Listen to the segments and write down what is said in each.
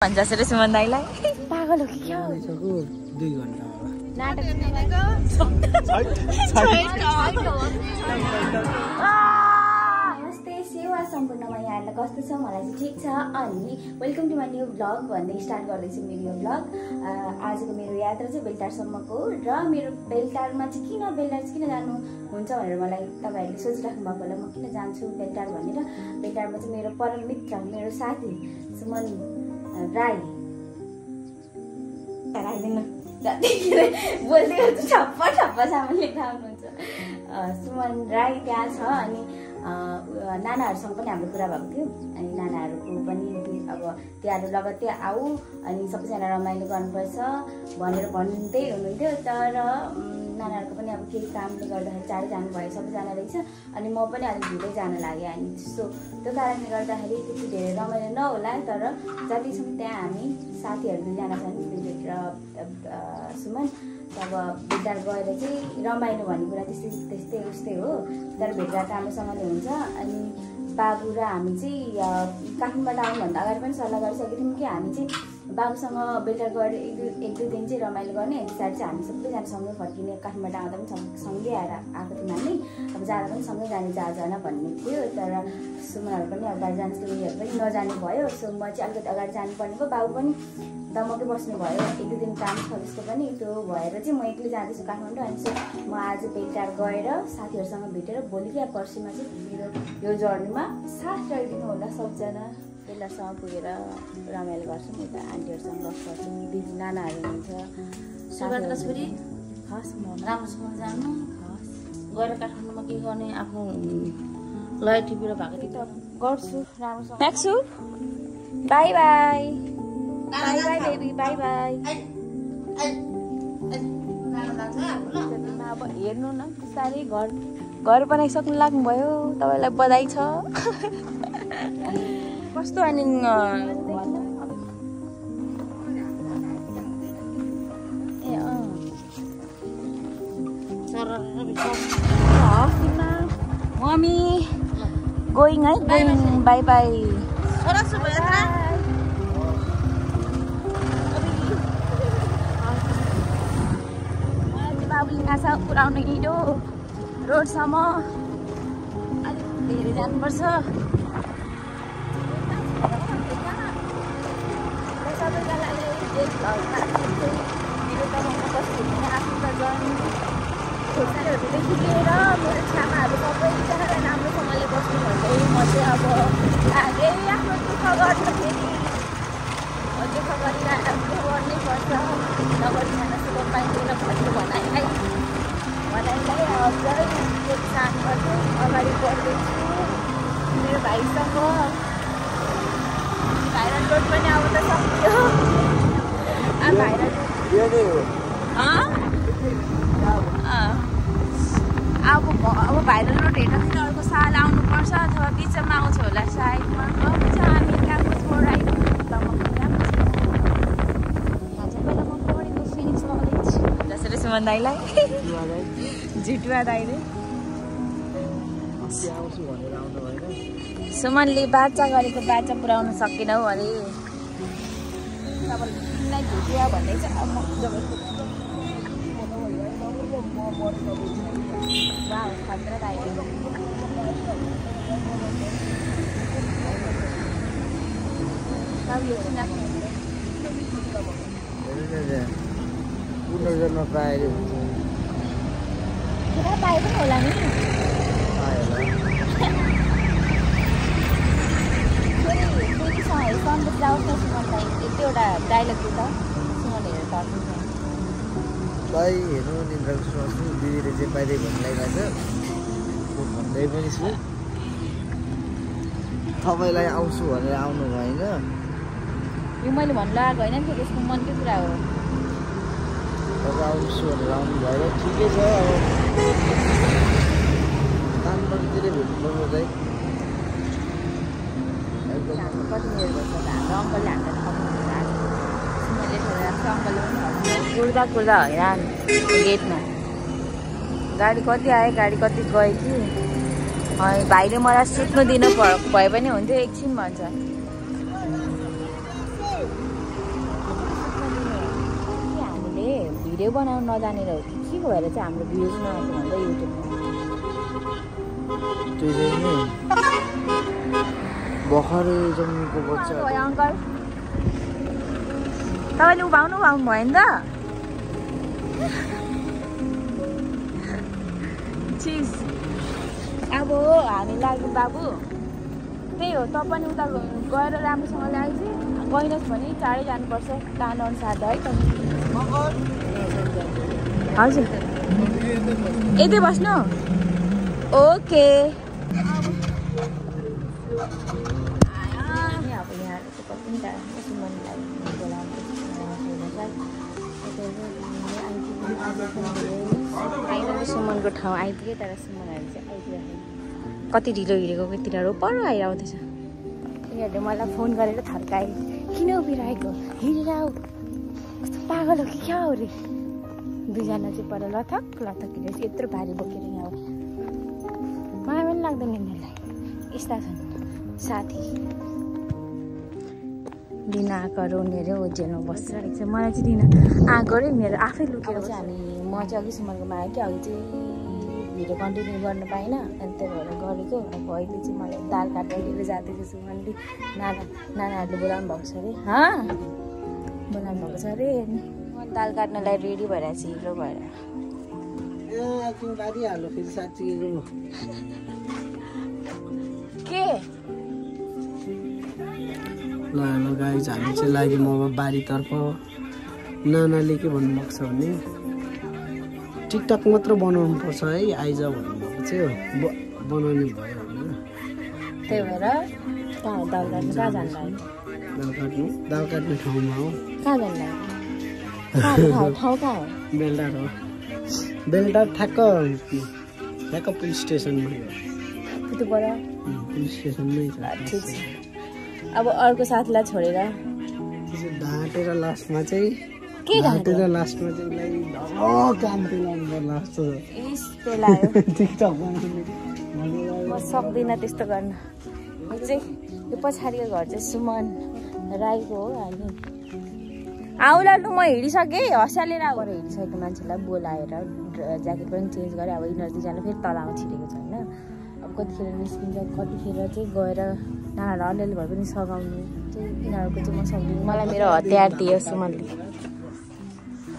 भन्छ सर सुमन दाइलाई पागल हो कि क्या हो 2 घण्टा होला नाटक नमस्ते सेवा सम्पूर्णमा यहाँहरूलाई कस्तो छ मलाई चाहिँ ठिक छ अनि welcome to my new blog भन्दै स्टार्ट गर्दैछु मेरो यो ब्लग आजको मेरो यात्रा चाहिँ बेलटारसम्मको र मेरो बेलटारमा चाहिँ किन जानु हुन्छ भनेर मलाई तपाईहरुले सोचिराख्नु भएको होला म किन जान्छु बेलटार भनेर बेलटारमा चाहिँ मेरो परम मित्र मेरो साथी सुमन राई बोल्दै गर्छु ठप्पा सामान लेख्न आउनुहुन्छ सुमन राई त्यहाँ छ अनि नानाहरूसँग पनि हाम्रो कुरा भएको थियो अनि नानाहरूको पनि अब तिहार लगत्तै आऊ अनि सबैजना रमाइलो गर्नुपर्छ भनेर भन्दै हुनुहुन्थ्यो तर नानाहरूको पनि अब केही कामले गर्दाखेरि चाँडै जानुभयो सबैजना रहेछ अनि म पनि अलिक ढिलै जान लाग्यो अनि त्यस्तो त्यो कारणले गर्दाखेरि त्यति धेरै रमाइलो नहोला तर जतिसम्म त्यहाँ हामी साथीहरू दुईजना छन् दिलीप र सुमन अब भेटघाट गएर चाहिँ रमाइलो भन्ने कुरा त्यस्तै उस्तै हो तर भेटघाट राम्रोसँगले हुन्छ अनि बाबु र हामी चाहिँ काठमाडौँबाट आउनुभन्दा अगाडि पनि सल्लाह गरिसकेको थियौँ कि हामी चाहिँ बाबुसँग बेलटार गएर एक दुई दिन चाहिँ रमाइलो गर्ने अनि पछाडि चाहिँ हामी सबैजना सँगै फर्किने काठमाडौँ आउँदा पनि सँगै आएर आएको थियौँ हामी अब जाँदा पनि सँगै जाने जान भन्ने थियो तर सुमनहरू पनि अब बाहिर जान्छ उनीहरू पनि नजाने भयो सो म चाहिँ अलिकति अगाडि जानुपर्ने भयो बाबु पनि दमकै बस्नु भयो एक दुई दिन काम छ जस्तो पनि त्यो भएर चाहिँ म एक्लै जाँदैछु काठमाडौँ अनि चाहिँ म आज बेलटार गएर साथीहरूसँग भेटेर भोलि क्या पर्सिमा चाहिँ मेरो यो जर्नीमा साथ रहिदिनु होला सबजना बेलटारसँग पुगेर रमाइलो गर्छौँ उता आन्टीहरूसँग गफ गर्छौँ दिदी नानाहरू हुनुहुन्छ सुगन्धका छोरी हस् म राम्रोसँग जानु गएर काठमाडौँमा के गर्ने आफ्नो लय टिपेर भएको थियो त गर्छु राम्रोसँग राख्छु by by by by baby by by अब हेर्नु न बिस्तारै घर बनाइसक्नु लाग्नुभयो तपाईँलाई बधाई छ कस्तो अनि मम्मी गोइङ है गोइङ बाई बाई बाबुले आशा पुऱ्याउनु हिँड्यो रोडसम्म अलिक धेरै जानुपर्छ सबैका लागि मेरो तमामा बस्नु आफ्नो त जर्नी छोरीहरूदेखि लिएर मेरो छामाहरू सबैजना राम्रोसँगले बस्नु भन्दै म चाहिँ अब लागेँ आफ्नो दुःख गर्नु फेरि दुःख गरिरहेको गर्नै पर्छ नगरिकन सुख पाइँदैन भन्ने भनाइलाई अझै एक काम गर्छु अगाडि बढ्दैछु मेरो भाइसँग भाइरल रोड पनि अब त सक्यो अब भाइरल रोड हेर्न फेरि अर्को साल आउनुपर्छ अथवा बिचमा आउँछ होला साइडमा अब चाहिँ हामी कहाँको छोड आइपुग्नु सुमन दाइलाई झिटुवा दाइले सुमनले बाचा गरेको बाचा पुऱ्याउन सकेनौ अरे तपाईँलाई झुटुवा भन्दैछ खतरा दाइले पुनर्जन्म पाएर हुन्छ पाए पनि होला नि सन्तोष जाओस् न सुमनलाई एक दुईवटा डाइलग दियो त सुमन हेरेर तर्नु भाइ हेर्नु निन्द्राको सोच्नु दिदीले चाहिँ पाइँदै भनिरहेको छ भन्दै पनि छु तपाईँलाई आउँछु भनेर आउनु भएन यो मैले भन्नु लागेको होइन फेरि यसको मनकै कुरा हो तपाईँ आउँछु भनेर आउनु भएर ठिकै छ अब कानमाडौँतिरै भेट्नुपर्छ चाहिँ कति मेरो भन्छ त हाम्रो अङ्कलले हामीलाई सुमनले छोडेर अङ्कलले पनि कुर्दा हैरान गेटमा गाडी कति आयो गाडी कति गयो कि भाइले मलाई सुत्नु दिनु भए पनि हुन्थ्यो एकछिन भन्छ भिडियो बनाउन नजानेर हो कि के भएर चाहिँ हाम्रो भ्युज नआएको भन्दा युट्युबमा भर्खरै जन्मेको बच्चा अङ्कल तपाईँले उभाउनु भयो नि त चिज अब हामी लाग्यो बाबु त्यही हो त पनि उता गएर राम्रोसँगले आइज गइनस् भने चाँडै जानुपर्छ प्लान अनुसार है त हजुर यतै बस्नु ओके अब यहाँ कति सुमनलाई सुमनको ठाउँ आइपुग्यो तर सुमनहरू चाहिँ आइपुगेको कति ढिलो हिँडेको तिनीहरू पर आइरहँदैछ यिनीहरूले मलाई फोन गरेर थर्काए किन उभिरहेको हिँडेर आऊ कस्तो पागल हो कि क्या हो रे दुईजना चाहिँ पर लथक हिँडेर यत्रो भारी बोकेर यहाँ माया पनि लाग्दैन यिनीहरूलाई यस्ता छन् साथी लिन आएको रोनेर ओजेलमा बसिरहेको छ मलाई चाहिँ लिन आएको रे मेरो आफै लुकेर चाहिँ हामी म चाहिँ अघि सुमनको आयो कि अघि चाहिँ भिडियो कन्टिन्यू गर्न पाइनँ अनि त्यही भएर गरेको अब अहिले चाहिँ मलाई दाल काटेर लिएर जाँदैछु सुमनले नानाहरूले बोलाउनु भएको छ अरे बोलाउनु भएको छ अरे अनि दाल काट्नलाई रेडी भइरहेको छ हिरो भएर के ल गाइज हामी चाहिँ लाग्यौँ अब बारीतर्फ नानाले के भन्नुभएको छ भने टिकटक मात्र बनाउनु पर्छ है आइज भन्नुभएको चाहिँ बनाउने भयो होइन त्यही भएर कहाँ दाल काट्नु कहाँ जानु दाल काट्ने ठाउँमा हो कहाँ जानु ठाउँ कहाँ हो बेलडार हो बेलडार ठ्याक्क पुलिस स्टेसनमा पुलिस स्टेसनमै छ ठिक छ अब अर्को साथीलाई छोडेर ढाँटेर लास्टमा चाहिँ टिकटक म सक्दिनँ त्यस्तो गर्न चाहिँ यो पछाडिको घर चाहिँ सुमन राईको हो अनि आउला लु म हिँडिसकेँ हँसालेर आएर हिँडिसकेको मान्छेलाई बोलाएर ज्याकेट पनि चेन्ज गरेँ अब यिनीहरू दुईजना फेरि तल आउँ छिरेको छ होइन अब कतिखेर निस्किन्छ कतिखेर चाहिँ गएर नानाहरूलाई अलिअलि भए पनि सघाउनु चाहिँ यिनीहरूको चाहिँ म सक्दिनँ मलाई मेरो हतियार दियो सुमनले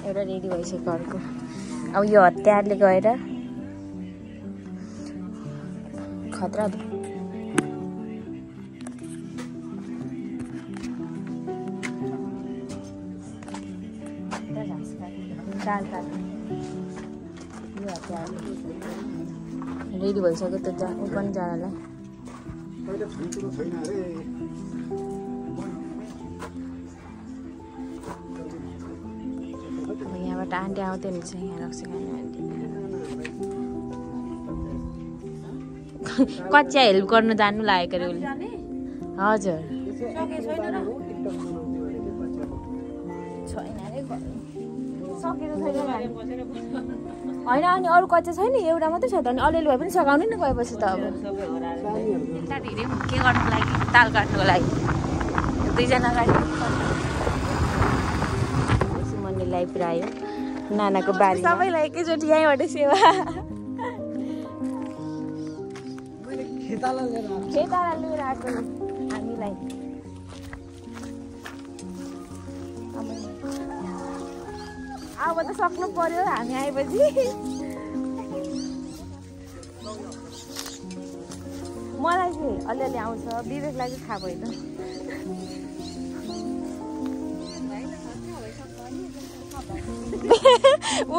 एउटा रेडी भइसक्यो अर्को अब यो हतियारले गएर खतरा यो हतियार रेडी भइसक्यो त्यो ऊ पनि जानलाई यहाँबाट आन्टी आउँदै हुन्छ यहाँ रक्सी खाने आन्टी कच्चा हेल्प गर्नु जानु लागेको अरे उसले हजुर होइन अनि अरू कच्चा छैन एउटा मात्रै छ त अनि अलिअलि भए पनि सघाउनु नि गएपछि त अब धेरै के गर्नुको लागि दाल काट्नुको लागि दुईजना गाडी सुमनले ल्याइपुऱ्यायो नानाको बारी सबैलाई एकैचोटि यहीँबाट सेवा खेताला लिएर आएको हामीलाई अब त सक्नु पर्यो हामी आएपछि मलाई चाहिँ अलिअलि आउँछ विवेकलाई चाहिँ थाहा भएन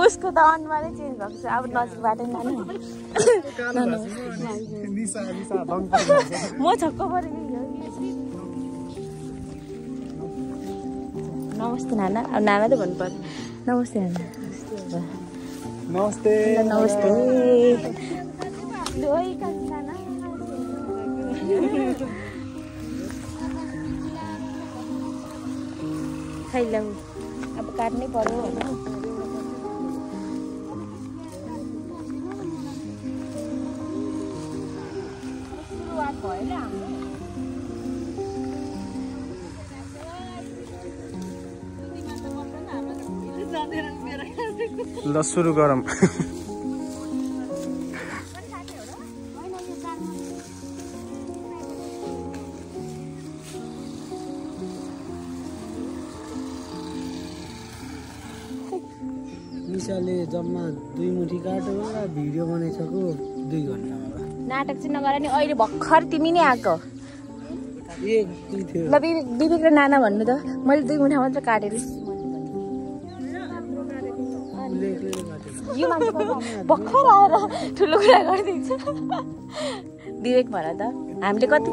उसको त अनुहारै चेन्ज भएको छ अब नजिकबाटै म छक्क परेँ नमस्ते नाना अब नाना त भन्नु पर्यो नमस्ते नाना नमस्ते नमस्ते खै ल्याउ अब काट्नै पर्यो होइन सुरुवात भयो नि हाम्रो गरेको। ल सुरु गरौँ। निशाले जम्मा 2 मुठी काट्यो होला भिडियो बनाइसक्यो 2 घण्टा होला। नाटक चाहिँ नगर नि अहिले भर्खर तिमी नै आएको। ए के थियो ल विवेक र नाना भन्नु त मैले 2 मुठा मात्र काटेर यो मान्छे भर्खर आएर ठुलो कुरा गरिदिन्छ। विवेक भन त हामीले कति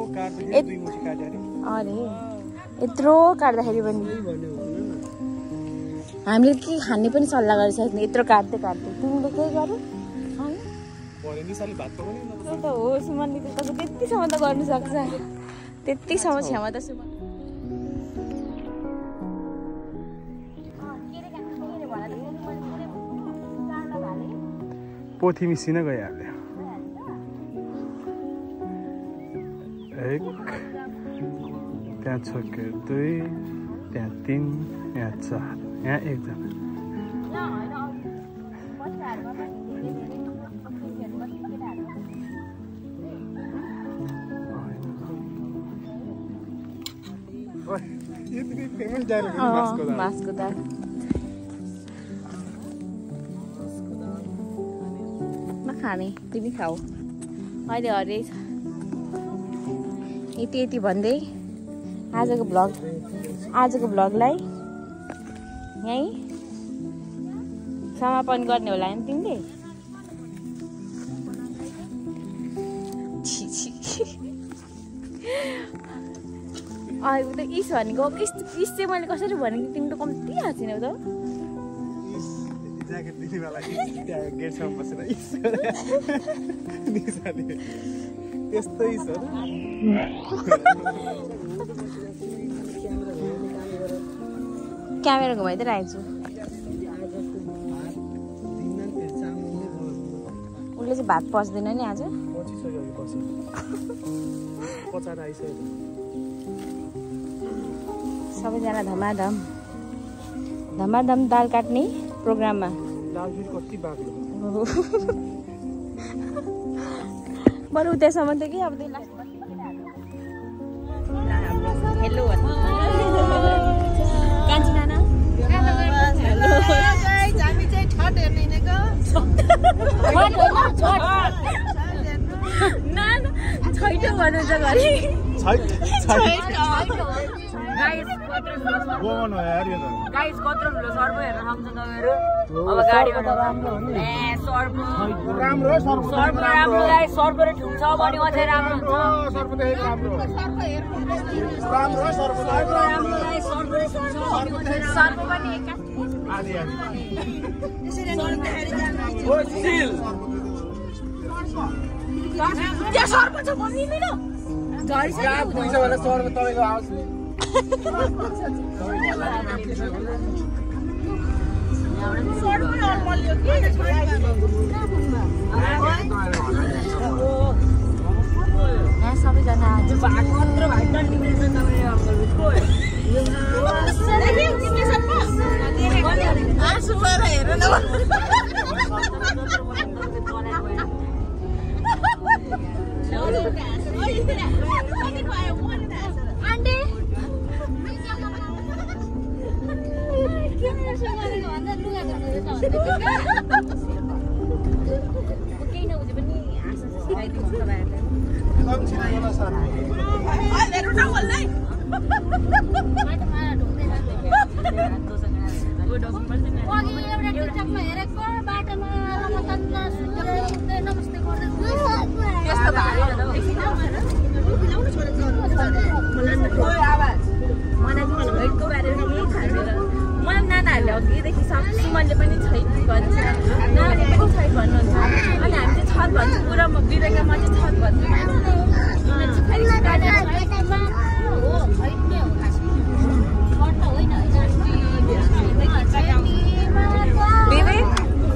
अरे यत्रो काट्दाखेरि पनि हामीले के खाने पनि सल्लाह गरिसक्ने यत्रो काट्दै काट्दै तिमीले के गर्यो त्यो त हो सुमनले त त्यतिसम्म त गर्नु सक्छ त्यतिसम्म क्षमता सुमन पोथी मिसिन गइहाल्यो। 1 त्यहाँ छोके 2 त्यहाँ 3 यहाँ 4 यहाँ 1 जना। मासको दाल नखाने तिमी खाऊ अहिले हरे यति यति भन्दै आजको भ्लगलाई यहीँ समापन गर्ने होला नि तिमीले। उता इस भनेको इस चाहिँ मैले कसरी भनेको तिमी त कम्ती हाँसिनौ त। क्यामेरा घुमाइदिएर आइछु उसले चाहिँ भात पस्दैन नि आज। सबैजना धमाधम दाल काट्ने प्रोग्राममा बरु उतासम्म त कि अब हेलो कान्छी नाना छैटौँ भन्नु त घरि गाइस कत्रो ठुलो सर्प हेर्न सक्छ तपाईँहरू अब गाडीमा सर्प राम्रो गाइस सर्प र ठुलो छ भने अझै राम्रो सर्प पनि त्यहाँ सर्प छ भनिदिनु यहाँ सबैजना मलाई नानाहरूले अघिदेखि सुमनले पनि छैन भन्छ नानीले पनि छैन भन्नुहुन्छ अनि हामी चाहिँ छत भन्छौँ पुरा विवेकमा चाहिँ छत भन्छौँ विवेक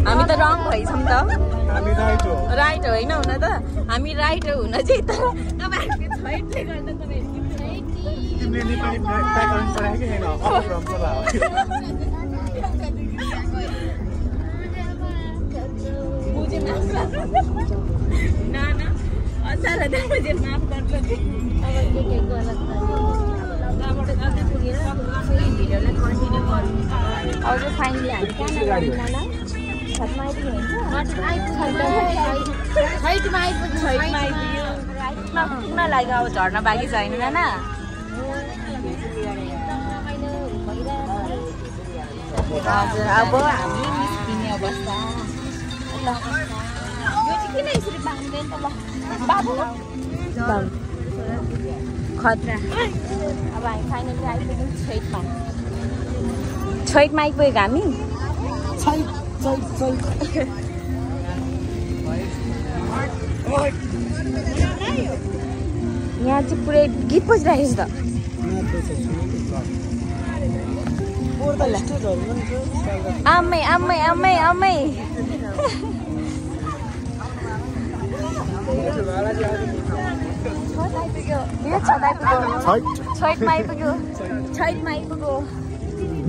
हामी त रङ भइछौँ त राइट होइन हुन त हामी राइट हुन चाहिँ तर तपाईँहरूले छैटले गर्दा तर मुझे माफ कर दो जी अब के गलत अब भिडियोलाई कन्टिन्यू गर्नु अब चाहिँ फाइनली हामी कहाँ जानु नाना छतमा आइपुग्यो पुग्न लाग्यो अब झर्न बाँकी छैन नाना हजुर अब हामी निस्किने अवस्था ल यो चाहिँ किन यसरी बाँध्दैन त ल बाबु खतरा अब हामी फाइनली आइपुग्यौँ छैटमा आइपुगेको हामी यहाँ चाहिँ पुरै गीत बजिरहेको छ त आमै आमै आमै आमै छैटमा आइपुग्यो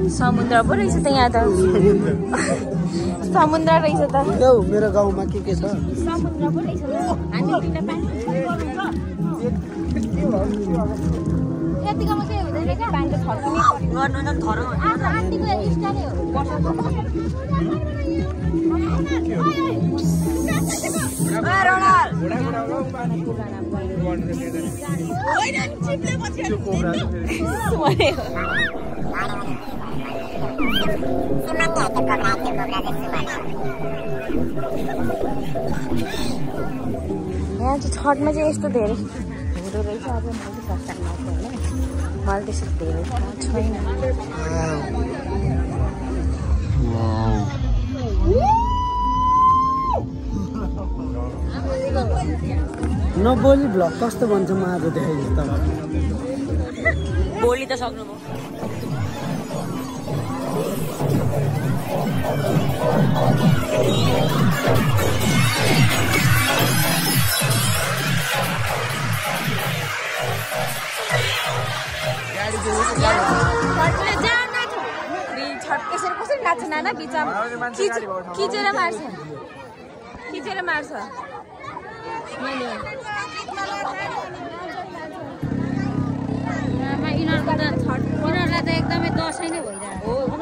समुद्र पो रहेछ त यहाँ त समुद्र रहेछ त मेरो गाउँमा के छ समुद्र पो रहेछ यतिकोमा चाहिँ हुँदैन क्या पानी त गर्नु त थरो आज आन्टीको स्टारै हो यहाँ चाहिँ छठमा चाहिँ यस्तो धेरै हुँदो रहेछ अब मैले फर्स्ट टाइम आएको होइन मलाई त्यस्तो धेरै थाहा छैन नबोली भ्लग कस्तो भन्छ म आज देखाइदिन्छु त बोली त सक्नुभयो छठ कसरी कसरी नाच्छ नाना बिचमा खिचेर मार्छ यिनीहरूलाई त एकदमै दसैँ नै भइरहेको हो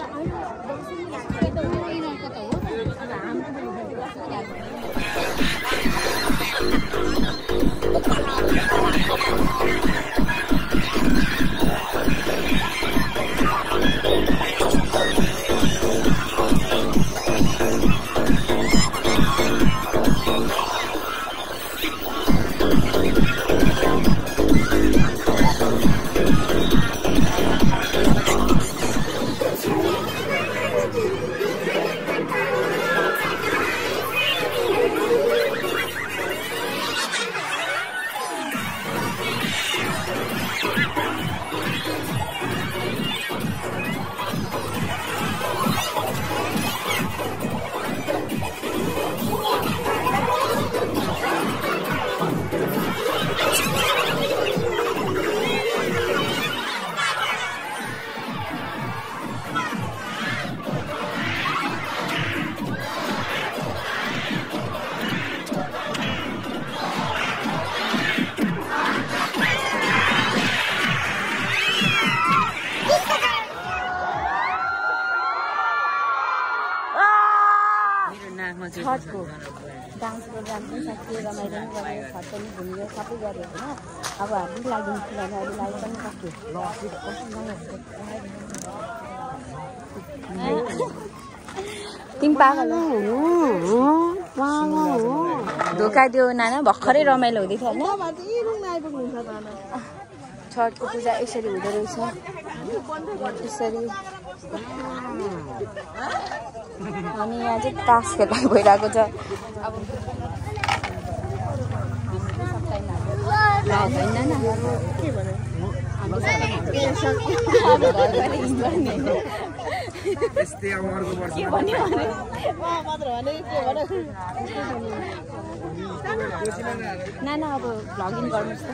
छठको डान्स प्रोग्राम पनि सकियो रमाइलो पनि गऱ्यो छठ पनि घुम्यो सबै गऱ्यो होइन अब हामी लागि किनभने अहिले लागि पनि सक्यो तिमी पागल धोका दियो नाना भर्खरै रमाइलो हुँदै थियो होइन छठको पूजा यसरी हुँदो रहेछ यसरी अनि यहाँ चाहिँ तास खेल्न भइरहेको छ अब नाना अब भ्लगिङ गर्नुहोस्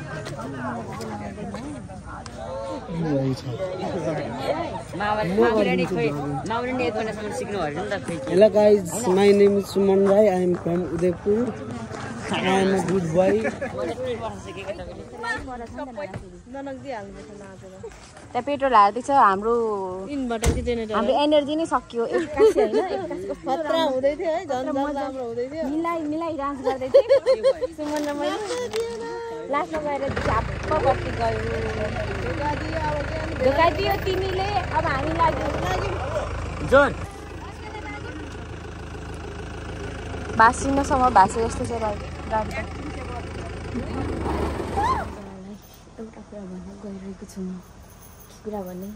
Hello guys, my name is Suman Rai. I am from Udaipur. आएन गुड बोय त्यहाँ पेट्रोल हाल्दै छ हाम्रो एनर्जी नै सकियो एक्कासी होइन मिलाइ डान्स गर्दै थिएँ सुमन र मैले लास्टमा गएर झ्याप्प बत्ती गयो धोका दियो तिमीले अब हामी लाग्यो भाँसिनसम्म भाँसे जस्तो छ गाडी एउटा कुरा भन्न गइरहेको छु म के कुरा भने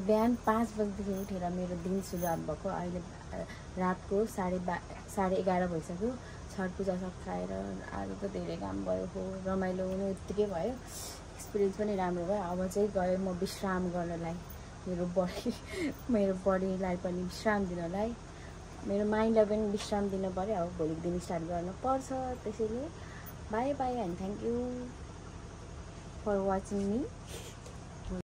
बिहान 5 बजीदेखि उठेर मेरो दिन सुरुवात भएको अहिले रातको 11:30 भइसक्यो छठ पूजा सकाएर आज त धेरै काम भयो हो रमाइलो हुने उत्तिकै भयो एक्सपिरियन्स पनि राम्रो भयो अब चाहिँ गएँ म विश्राम गर्नलाई मेरो बडीलाई पनि विश्राम दिनलाई मेरो माइन्डलाई पनि विश्राम दिन पर्यो अब भोलिको दिन स्टार्ट गर्न पर्छ त्यसैले bye bye and thank you for watching me